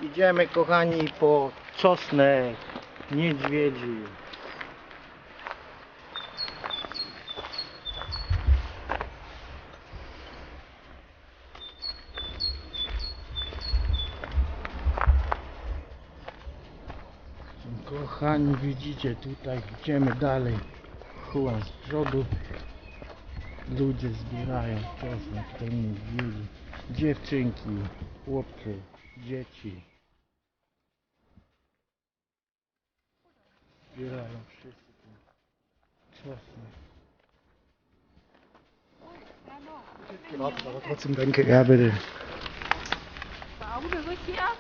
Idziemy, kochani, po czosnek niedźwiedzi. Kochani, widzicie, tutaj idziemy dalej. Chułam z przodu. Ludzie zbierają czosnek, to niedźwiedzi. Dziewczynki, chłopcy, dzieci. Zbierają wszyscy ten czosnek. Aber trotzdem danke. Ja bitte. Bảo được với chị á.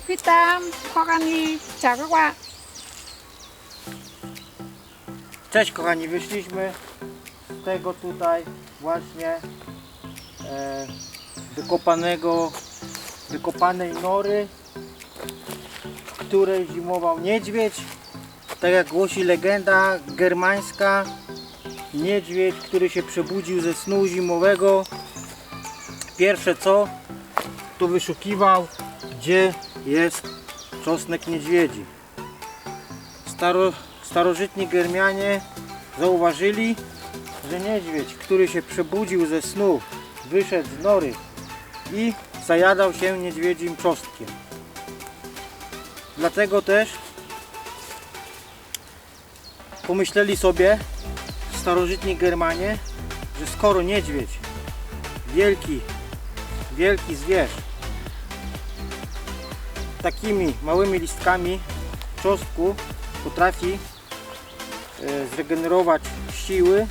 Witam, kochani, chào các bạn. Cześć, kochani, wyszliśmy z tego tutaj właśnie wykopanej nory, w której zimował niedźwiedź. Tak jak głosi legenda germańska, niedźwiedź, który się przebudził ze snu zimowego, pierwsze co, to wyszukiwał, gdzie jest czosnek niedźwiedzi. Starożytni Germianie zauważyli, że niedźwiedź, który się przebudził ze snu, wyszedł z nory i zajadał się niedźwiedzim czosnkiem. Dlatego też pomyśleli sobie starożytni Germanie, że skoro niedźwiedź, wielki zwierz, takimi małymi listkami czosnku potrafi zregenerować siły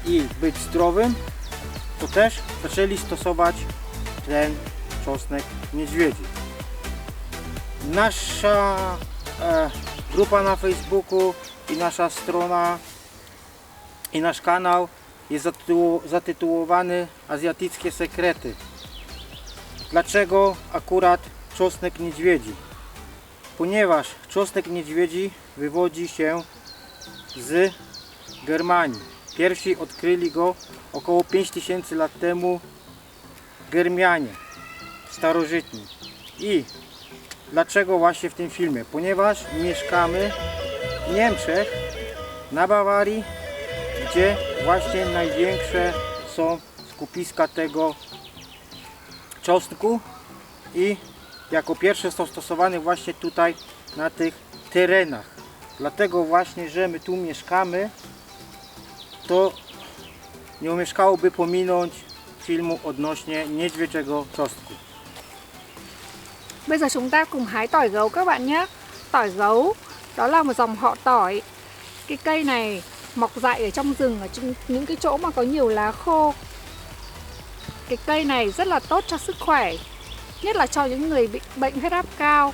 i być zdrowym, to też zaczęli stosować ten czosnek niedźwiedzi. Nasza grupa na Facebooku i nasza strona i nasz kanał jest zatytułowany Azjatyckie sekrety. Dlaczego akurat czosnek niedźwiedzi? Ponieważ czosnek niedźwiedzi wywodzi się z Germanii. Pierwsi odkryli go około 5000 lat temu Germianie starożytni. I dlaczego właśnie w tym filmie? Ponieważ mieszkamy w Niemczech, na Bawarii, gdzie właśnie największe są skupiska tego czosnku i jako pierwsze są stosowane właśnie tutaj na tych terenach. Dlatego właśnie, że my tu mieszkamy, to nie omieszkałoby pominąć filmu odnośnie niedźwiedziego czosnku. Bây giờ chúng ta cùng hái tỏi gấu các bạn nhé. Tỏi gấu đó là một dòng họ tỏi. Cái cây này mọc dại ở trong rừng, ở trong những cái chỗ mà có nhiều lá khô. Cái cây này rất là tốt cho sức khỏe, nhất là cho những người bị bệnh huyết áp cao.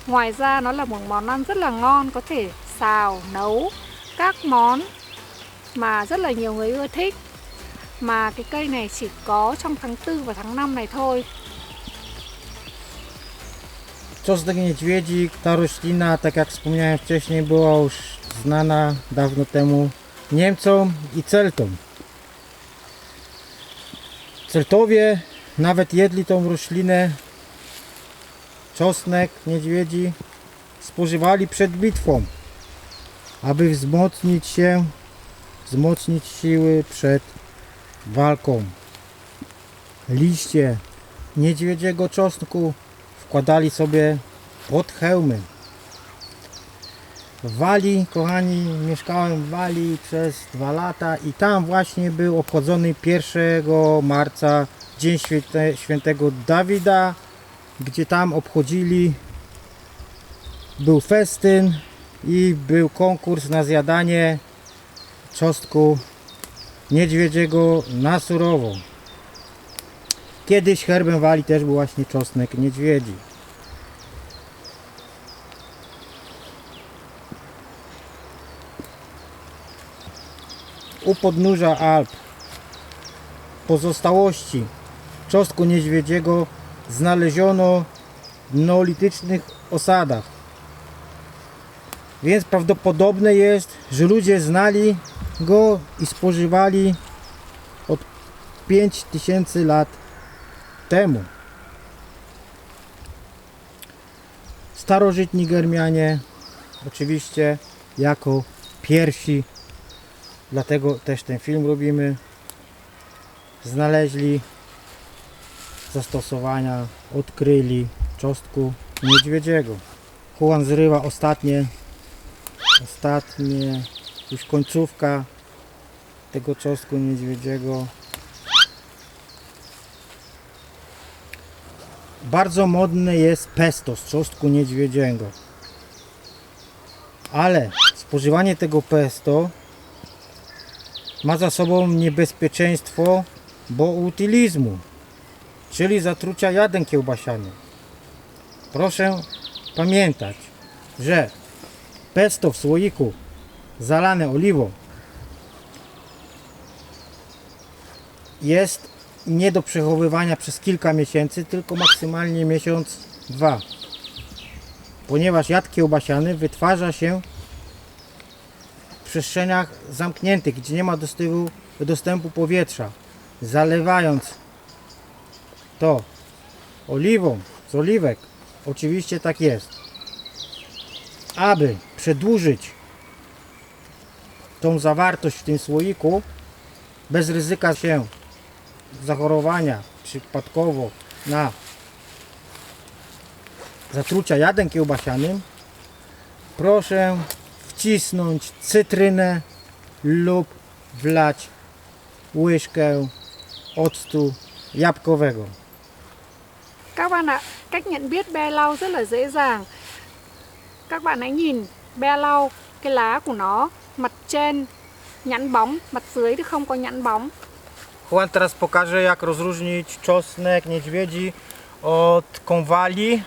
Ngoài ra nó là một món ăn rất là ngon, có thể xào, nấu các món mà rất là nhiều người ưa thích. Mà cái cây này chỉ có trong tháng 4 và tháng 5 này thôi. Czosnek niedźwiedzi, ta roślina, tak jak wspomniałem wcześniej, była już znana dawno temu Niemcom i Celtom. Celtowie nawet jedli tą roślinę, czosnek niedźwiedzi, spożywali przed bitwą, aby wzmocnić siły przed walką. Liście niedźwiedziego czosnku wkładali sobie pod hełmy. W Walii, kochani, mieszkałem w Walii przez 2 lata i tam właśnie był obchodzony 1 marca Dzień Świętego Dawida, gdzie tam obchodzili, był festyn i był konkurs na zjadanie czosnku niedźwiedziego na surowo. Kiedyś herbem Walii też był właśnie czosnek niedźwiedzi. U podnóża Alp pozostałości czosnku niedźwiedziego znaleziono neolitycznych osadach. Więc prawdopodobne jest, że ludzie znali go i spożywali od 5000 lat temu. Starożytni Germianie oczywiście jako pierwsi, dlatego też ten film robimy, znaleźli zastosowania, odkryli czosnku niedźwiedziego. Juan zrywa ostatnie już końcówka tego czosnku niedźwiedziego. Bardzo modne jest pesto z czosnku niedźwiedziego, ale spożywanie tego pesto ma za sobą niebezpieczeństwo boutylizmu, czyli zatrucia jadem kiełbasianym. Proszę pamiętać, że pesto w słoiku zalane oliwą jest nie do przechowywania przez kilka miesięcy, tylko maksymalnie miesiąc, dwa. Ponieważ jad kiełbasiany wytwarza się w przestrzeniach zamkniętych, gdzie nie ma dostępu powietrza. Zalewając to oliwą z oliwek, oczywiście tak jest. Aby przedłużyć tą zawartość w tym słoiku, bez ryzyka się zachorowania przypadkowo na zatrucia jadem kiełbasianym, proszę wcisnąć cytrynę lub wlać łyżkę octu jabłkowego. Các bạn ạ, cách nhận biết be lau rất là dễ dàng. Các bạn hãy nhìn be lau, cái lá của nó, mặt trên nhẵn bóng, mặt dưới thì không có nhẵn bóng. Juan teraz pokaże, jak rozróżnić czosnek niedźwiedzi od konwali,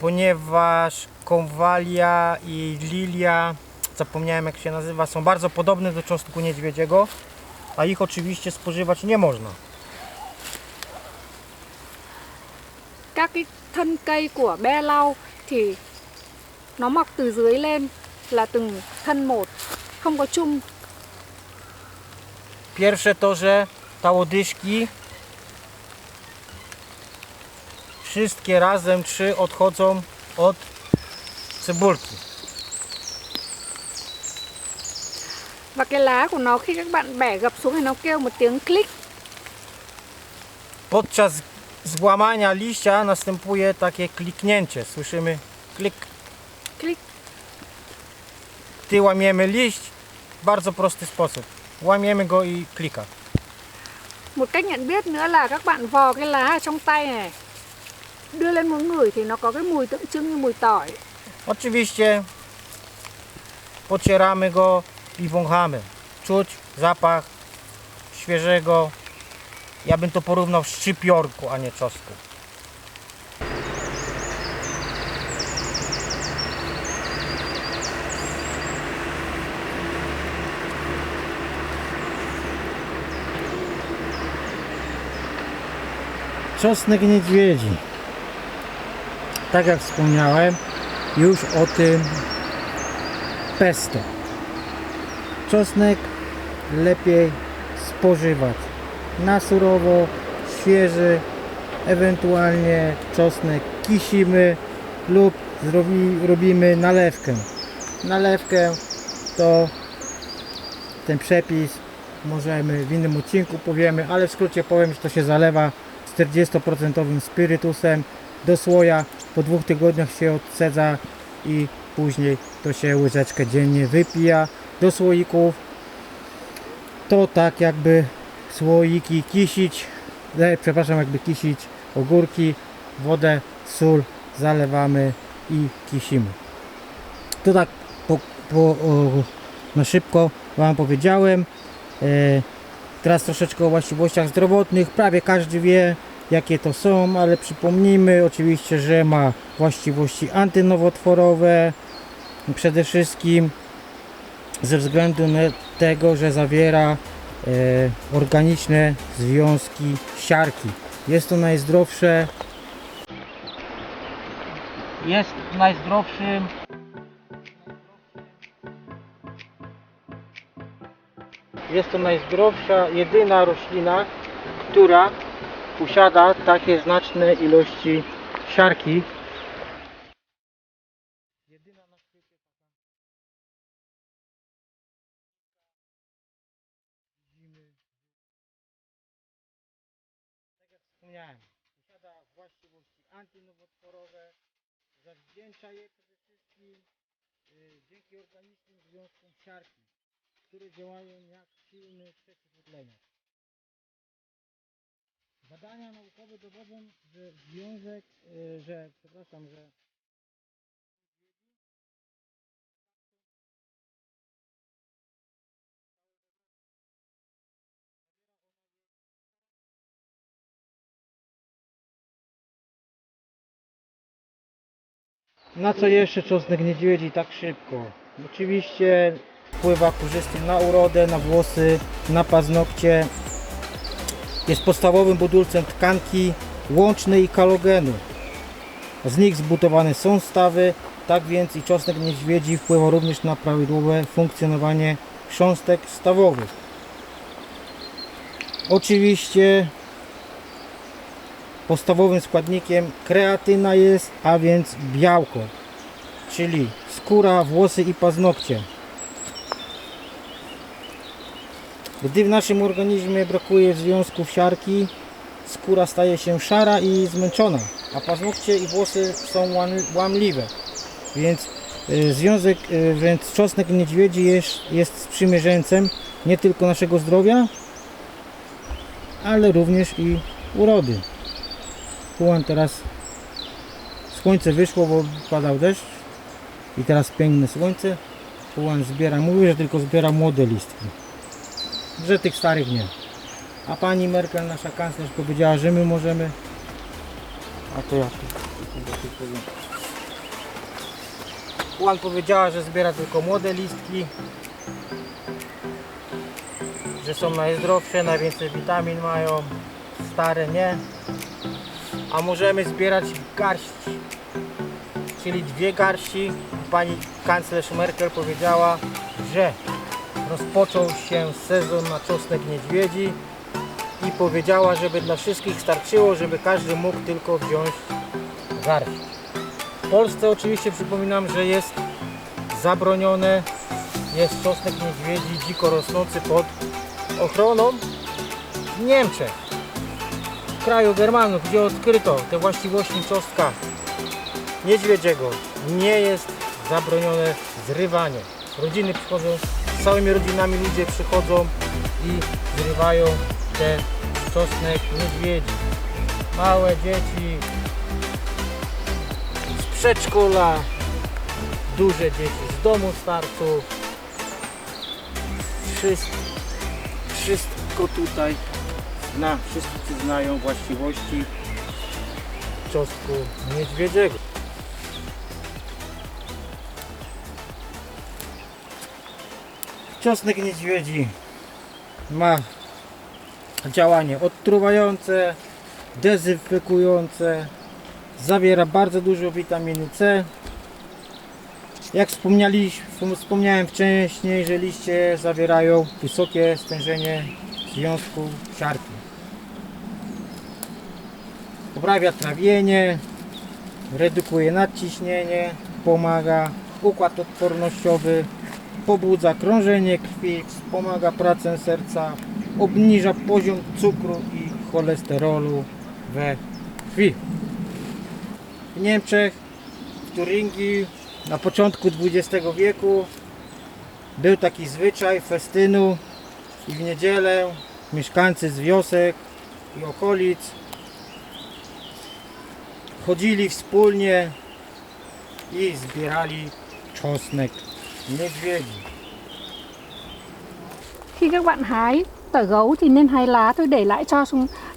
ponieważ konwalia i lilia, zapomniałem jak się nazywa, są bardzo podobne do czosnku niedźwiedziego, a ich oczywiście spożywać nie można. Các cái thân cây của be lau thì nó mọc từ dưới lên là từng thân một, không có chung. Pierwsze to, że tałodyszki wszystkie razem 3 odchodzą od cebulki. Và cái lá của nó khi các bạn bẻ gập xuống thì nó kêu một tiếng click. Podczas złamania liścia następuje takie kliknięcie. Słyszymy klik. Click. Gdy łamiemy liść w bardzo prosty sposób. Łamiemy go i klika. Một cách nhận biết nữa là các bạn vò cái lá ở trong tay này, đưa lên một ngửi thì nó có cái mùi tượng trưng như mùi tỏi. Oczywiście pocieramy go i wąchamy. Czuć zapach świeżego. Ja bym to porównał z szczypiorku, a nie czosnku. Czosnek niedźwiedzi. Tak jak wspomniałem już o tym pesto. Czosnek lepiej spożywać na surowo, świeży, ewentualnie czosnek kisimy lub robimy nalewkę. Nalewkę to ten przepis możemy w innym odcinku powiemy, ale w skrócie powiem, że to się zalewa 40% spirytusem do słoja, po 2 tygodniach się odsedza i później to się łyżeczkę dziennie wypija do słoików. To tak jakby słoiki kisić, jakby kisić ogórki, wodę, sól zalewamy i kisimy. To tak na szybko Wam powiedziałem. Teraz troszeczkę o właściwościach zdrowotnych. Prawie każdy wie, jakie to są, ale przypomnijmy oczywiście, że ma właściwości antynowotworowe. Przede wszystkim ze względu na tego, że zawiera organiczne związki siarki. Jest to najzdrowsze Jest najzdrowszym. Jest to najzdrowsza, jedyna roślina, która posiada takie znaczne ilości siarki. Jedyna na świecie widzimy, tak jak wspomniałem, posiada właściwości antynowotworowe, zawdzięcza je przede wszystkim dzięki organicznym związkom siarki, które działają jak silny przeciwutleniacz. Badania naukowe dowodzą, że związek, że na co jeszcze czosnek niedźwiedzi tak szybko? Oczywiście wpływa korzystnie na urodę, na włosy, na paznokcie. Jest podstawowym budulcem tkanki łącznej i kolagenu. Z nich zbudowane są stawy, tak więc i czosnek niedźwiedzi wpływa również na prawidłowe funkcjonowanie chrząstek stawowych. Oczywiście podstawowym składnikiem kreatyna jest, a więc białko, czyli skóra, włosy i paznokcie. Gdy w naszym organizmie brakuje związków siarki, skóra staje się szara i zmęczona, a paznokcie i włosy są łamliwe. Więc więc czosnek niedźwiedzi jest sprzymierzeńcem nie tylko naszego zdrowia, ale również i urody. Teraz słońce wyszło, bo padał deszcz i teraz piękne słońce. Zbiera, mówi, że tylko zbiera młode listki, że tych starych nie. A pani Merkel, nasza kanclerz, powiedziała, że my możemy. A to ja powiem. Juan powiedziała, że zbiera tylko młode listki, że są najzdrowsze, najwięcej witamin mają, stare nie. A możemy zbierać garść, czyli 2 garści. Pani kanclerz Merkel powiedziała, że rozpoczął się sezon na czosnek niedźwiedzi i powiedziała, żeby dla wszystkich starczyło, żeby każdy mógł tylko wziąć garść. W Polsce oczywiście przypominam, że jest zabronione, jest czosnek niedźwiedzi dziko rosnący pod ochroną w Niemczech, w kraju Germanów, gdzie odkryto te właściwości czosnka niedźwiedziego. Nie jest zabronione zrywanie. Rodziny przychodzą, z całymi rodzinami ludzie przychodzą i zrywają ten czosnek niedźwiedzi. Małe dzieci z przedszkola, duże dzieci z domu starców. Wszystko tutaj wszyscy znają właściwości czosnku niedźwiedziego. Czosnek niedźwiedzi ma działanie odtruwające, dezynfekujące, zawiera bardzo dużo witaminy C. Jak wspomniałem wcześniej, że liście zawierają wysokie stężenie związku siarki. Poprawia trawienie, redukuje nadciśnienie, pomaga układ odpornościowy, pobudza krążenie krwi, wspomaga pracę serca, obniża poziom cukru i cholesterolu we krwi. W Niemczech, w Turingii na początku XX wieku był taki zwyczaj festynu i w niedzielę mieszkańcy z wiosek i okolic chodzili wspólnie i zbierali czosnek niedźwiedzi. Khi các bạn hái tỏi gấu thì nên hái lá thôi, để lại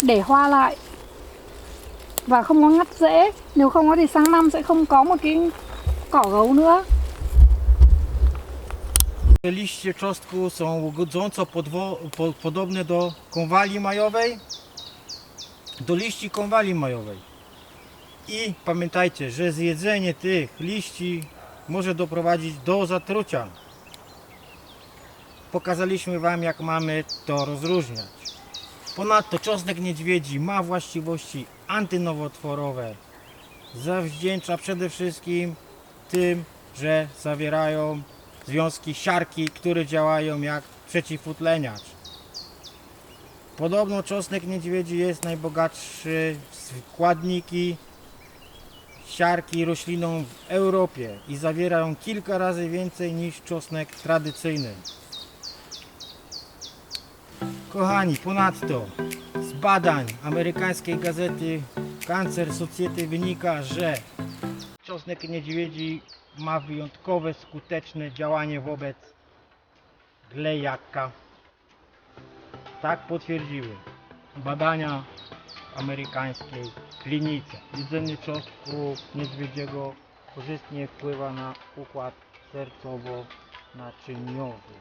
để hoa lại và không có ngắt rễ, nếu không có thì sang năm sẽ không có một cái cỏ gấu nữa. Liście czosnku są łagodząco podobne do konwali majowej, do liści konwali majowej. I pamiętajcie, że zjedzenie tych liści może doprowadzić do zatrucia. Pokazaliśmy Wam, jak mamy to rozróżniać. Ponadto czosnek niedźwiedzi ma właściwości antynowotworowe. Zawdzięcza przede wszystkim tym, że zawierają związki siarki, które działają jak przeciwutleniacz. Podobno czosnek niedźwiedzi jest najbogatszy w składniki siarki rośliną w Europie i zawiera ją kilka razy więcej niż czosnek tradycyjny. Kochani, ponadto z badań amerykańskiej gazety Cancer Society wynika, że czosnek niedźwiedzi ma wyjątkowe skuteczne działanie wobec glejaka. Tak potwierdziły badania w amerykańskiej klinice. Jedzenie czosnku niedźwiedziego korzystnie wpływa na układ sercowo-naczyniowy.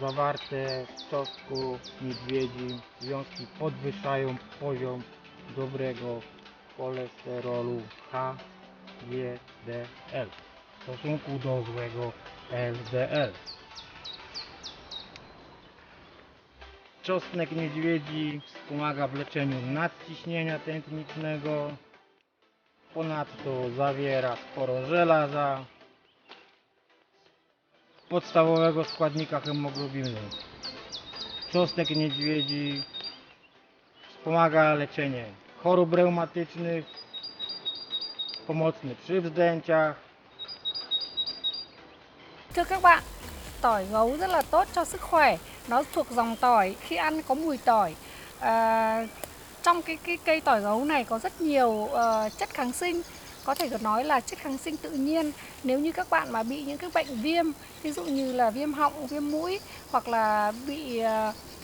Zawarte w czosnku niedźwiedzi związki podwyższają poziom dobrego cholesterolu HDL w stosunku do złego LDL. Czosnek niedźwiedzi wspomaga w leczeniu nadciśnienia tętniczego. Ponadto zawiera sporo żelaza, podstawowego składnika hemoglobiny. Czosnek niedźwiedzi wspomaga leczenie chorób reumatycznych, pomocny przy wzdęciach. Thưa các bạn, tỏi gấu rất là tốt cho sức khỏe. Nó thuộc dòng tỏi, khi ăn có mùi tỏi. Trong cái cây tỏi gấu này có rất nhiều chất kháng sinh. Có thể nói là chất kháng sinh tự nhiên. Nếu như các bạn mà bị những cái bệnh viêm, ví dụ như là viêm họng, viêm mũi hoặc là bị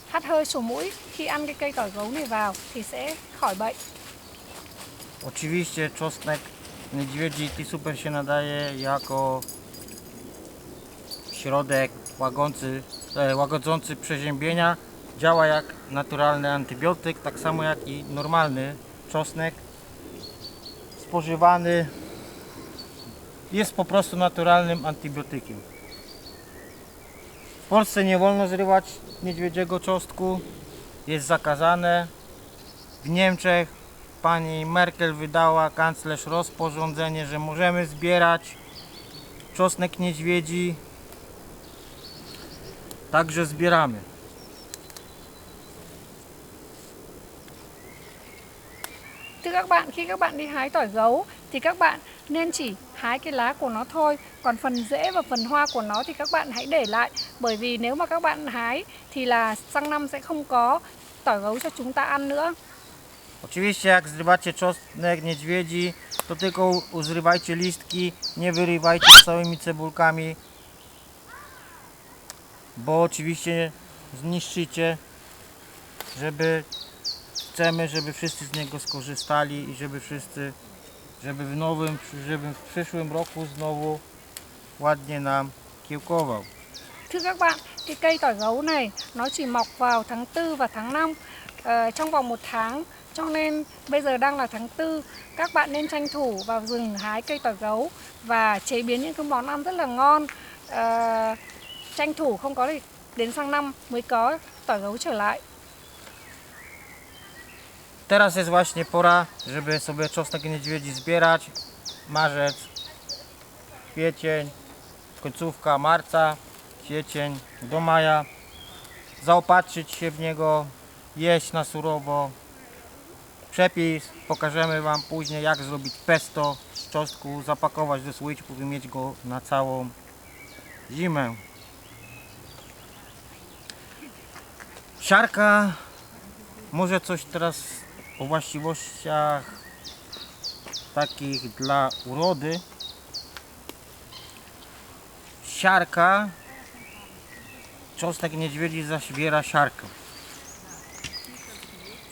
hắt hơi sổ mũi, khi ăn cái cây tỏi gấu này vào thì sẽ khỏi bệnh. Oczywiście czosnek niedźwiedzi super się nadaje jako środek łagodzący przeziębienia. Działa jak naturalny antybiotyk, tak samo jak i normalny czosnek spożywany jest po prostu naturalnym antybiotykiem. W Polsce nie wolno zrywać niedźwiedziego czosnku, jest zakazane. W Niemczech pani Merkel wydała, kanclerz, rozporządzenie, że możemy zbierać czosnek niedźwiedzi. Także zbieramy. Thưa các bạn, khi các bạn đi hái tỏi gấu thì các bạn nên chỉ hái cái lá của nó thôi. Còn phần rễ và phần hoa của nó thì các bạn hãy để lại. Bởi vì nếu mà các bạn hái thì là sang năm sẽ không có tỏi gấu cho chúng ta ăn nữa. Oczywiście jak zrywacie czosnek niedźwiedzi, to tylko uzrywajcie listki, nie wyrywajcie całymi cebulkami, bo oczywiście zniszczycie, chcemy, żeby wszyscy z niego skorzystali i żeby w przyszłym roku znowu ładnie nam kiełkował. Thưa các bạn, cái cây tỏi gấu này nó chỉ mọc vào tháng 4 và tháng 5 trong vòng 1 tháng. Cho nên bây giờ đang là tháng 4, các bạn nên tranh thủ vào rừng hái cây tỏi gấu và chế biến những cái món ăn rất là ngon. Tranh thủ không có thì đến sang năm mới có tỏi gấu trở lại. Teraz jest właśnie pora, żeby sobie czosnek niedźwiedzi zbierać. Marzec, kwiecień, końcówka marca, kwiecień do maja. Zaopatrzyć się w niego, jeść na surowo. Przepis pokażemy Wam później, jak zrobić pesto z czosnku, zapakować do słoiczków i mieć go na całą zimę. Siarka, może coś teraz o właściwościach takich dla urody. Siarka, czosnek niedźwiedzi zawiera siarkę.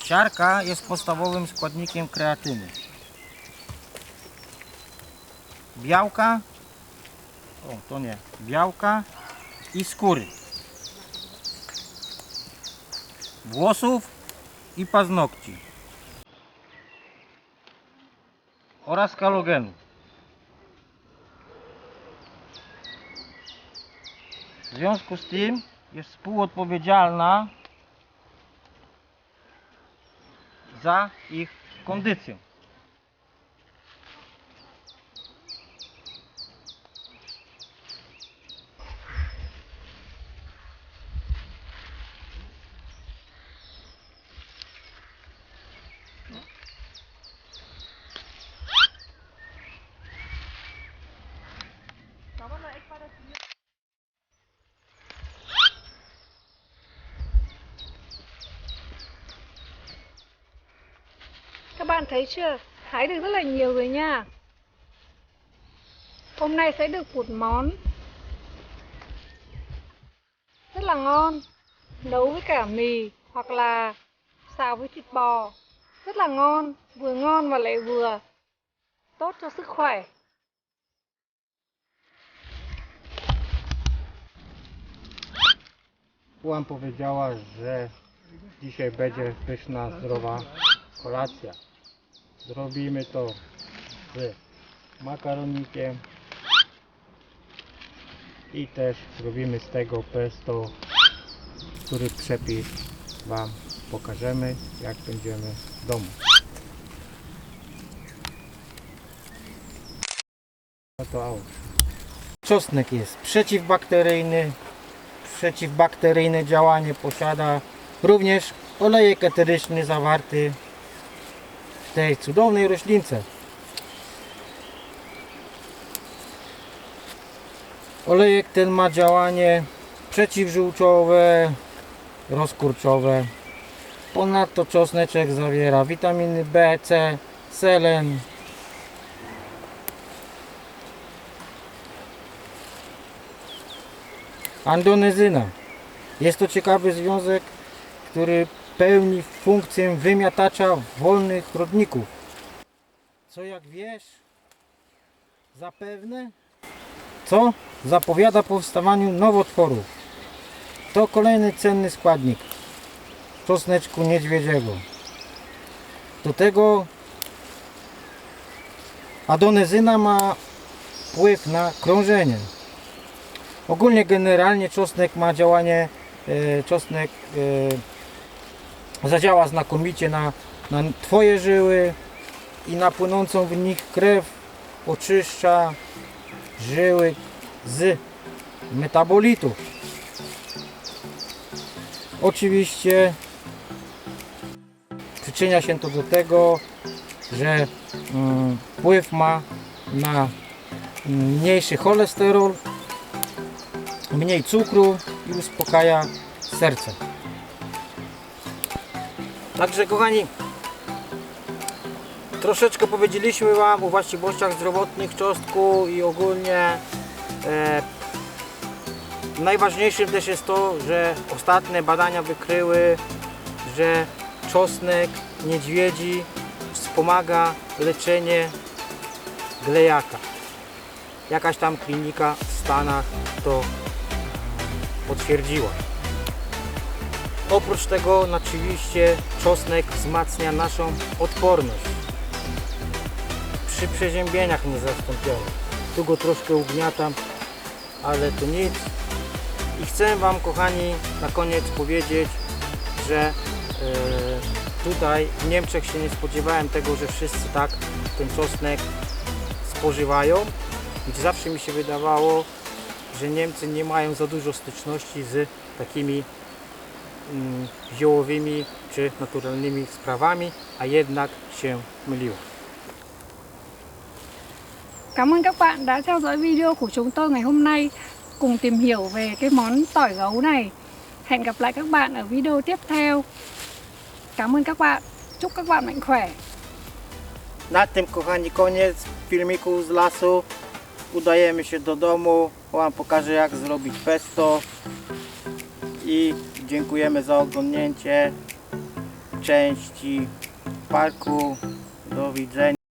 Siarka jest podstawowym składnikiem kreatyny. Białka, białka i skóry. Włosów i paznokci. oraz halogenu. W związku z tym jest współodpowiedzialna za ich kondycję. Các bạn thấy chưa? Hái được rất là nhiều rồi nha. Hôm nay sẽ được một món rất là ngon, nấu với cả mì hoặc là xào với thịt bò. Rất là ngon và lại vừa tốt cho sức khỏe. Ułam powiedziała, że dzisiaj będzie pyszna, zdrowa kolacja. Zrobimy to z makaronikiem i też zrobimy z tego pesto, który przepis Wam pokażemy, jak będziemy w domu. Czosnek jest przeciwbakteryjny. Przeciwbakteryjne działanie posiada również olejek eteryczny zawarty w tej cudownej roślince. Olejek ten ma działanie przeciwżółciowe, rozkurczowe. Ponadto czosneczek zawiera witaminy B, C, selen, andonezyna. Jest to ciekawy związek, który pełni funkcję wymiatacza wolnych rodników. Co jak wiesz, zapewne, co zapowiada powstawaniu nowotworów. To kolejny cenny składnik czosneczku niedźwiedziego. Do tego adonezyna ma wpływ na krążenie. Ogólnie generalnie czosnek ma działanie, zadziała znakomicie na Twoje żyły i na płynącą w nich krew, oczyszcza żyły z metabolitów. Oczywiście przyczynia się to do tego, że wpływ ma na mniejszy cholesterol, mniej cukru i uspokaja serce. Także kochani, troszeczkę powiedzieliśmy Wam o właściwościach zdrowotnych czosnku i ogólnie najważniejszym też jest to, że ostatnie badania wykryły, że czosnek niedźwiedzi wspomaga leczenie glejaka. Jakaś tam klinika w Stanach to potwierdziła. Oprócz tego oczywiście czosnek wzmacnia naszą odporność przy przeziębieniach niezastąpionych. Tu go troszkę ugniatam, ale to nic. I chcę Wam, kochani, na koniec powiedzieć, że tutaj w Niemczech się nie spodziewałem tego, że wszyscy tak ten czosnek spożywają. I zawsze mi się wydawało, że Niemcy nie mają za dużo styczności z takimi ziołowymi czy naturalnymi sprawami, a jednak się myliło. Cảm ơn các bạn đã theo dõi video của chúng tôi ngày hôm nay cùng tìm hiểu về cái món tỏi gấu này. Hẹn gặp lại các bạn ở video tiếp theo. Cảm ơn các bạn. Chúc các bạn mạnh khỏe. Na tym, kochani, koniec filmiku z lasu. Udajemy się do domu. Wam pokażę, jak zrobić pesto. I dziękujemy za oglądnięcie części parku. Do widzenia.